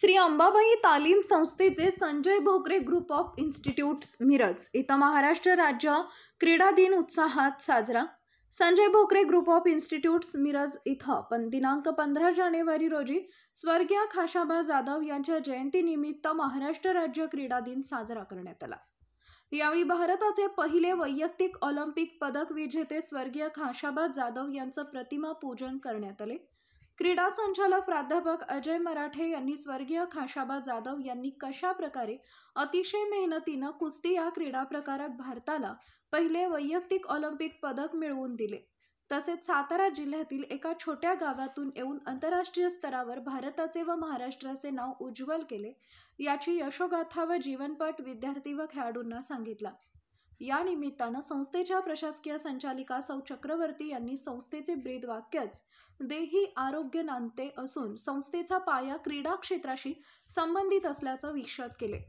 श्री अंबाबाई तालीम संस्थेचे Sanjay Bhokare group of institutes Miraj इथं महाराष्ट्र राज्य क्रीडा दिन उत्साहात साजरा। Sanjay Bhokare group of institutes Miraj इथं दिनांक 15 जानेवारी रोजी स्वर्गीय खाशाबा जाधव यांच्या जयंतीनिमित्त महाराष्ट्र राज्य क्रीडा दिन साजरा करण्यात आला। यावेळी भारताचे पहिले वैयक्तिक ऑलिम्पिक पदक विजेते स्वर्गीय खाशाबा जाधव यांचं प्रतिमा पूजन करण्यात आले। क्रीडा संचालक प्राध्यापक अजय मराठे यांनी स्वर्गीय खाशाबा जाधव यांनी कशा प्रकारे अतिशय मेहनतीने कुस्ती या क्रीडा प्रकारात भारताला पहिले वैयक्तिक ऑलिम्पिक पदक मिळवून दिले, तसेच सातारा जिल्ह्यातील एका छोट्या गावातून येऊन आंतरराष्ट्रीय स्तरावर भारताचे व महाराष्ट्राचे नाव उज्ज्वल केले, याची यशोगाथा व जीवनपट विद्यार्थी व खेळाडूंना सांगितला। या निमित्तानं संस्थेच्या प्रशासकीय संचालिका सौ चक्रवर्ती यांनी संस्थेचे ब्रीदवाक्यच देही आरोग्य नांदते असून संस्थेचा पाया क्रीडा क्षेत्राशी संबंधित असल्याचं विशद केले।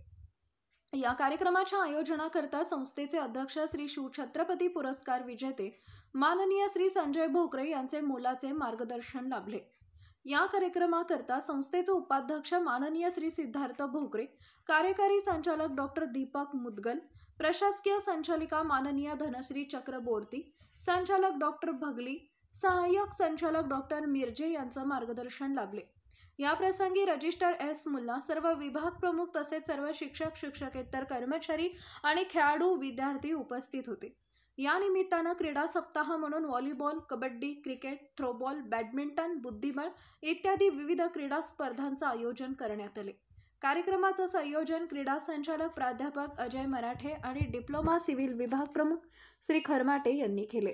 या कार्यक्रमाच्या आयोजनाकरता संस्थेचे अध्यक्ष श्री शिवछत्रपती पुरस्कार विजेते माननीय श्री संजय भोकरे यांचे मोलाचे मार्गदर्शन लाभले। या कार्यक्रमाकरता संस्थेचे उपाध्यक्ष माननीय श्री सिद्धार्थ भोकरे, कार्यकारी संचालक डॉक्टर दीपक मुदगल, प्रशासकीय संचालिका माननीय धनश्री चक्रबोर्ती, संचालक डॉक्टर भगली, सहाय्यक संचालक डॉक्टर मिर्जे यांचं मार्गदर्शन लाभले। या प्रसंगी रजिस्टर एस मुल्ला, सर्व विभाग प्रमुख तसेच सर्व शिक्षक, शिक्षकेतर कर्मचारी आणि खेळाडू विद्यार्थी उपस्थित होते। या निमित्तानं क्रीडा सप्ताह म्हणून volleyball, kabaddi, cricket, throwball, badminton, बुद्धिबळ इत्यादी विविध क्रीडा स्पर्धांचं आयोजन करण्यात आले। कार्यक्रमाचं संयोजन क्रीडा संचालक प्राध्यापक अजय मराठे आणि डिप्लोमा सिव्हिल विभाग प्रमुख श्री खरमाटे यांनी केले।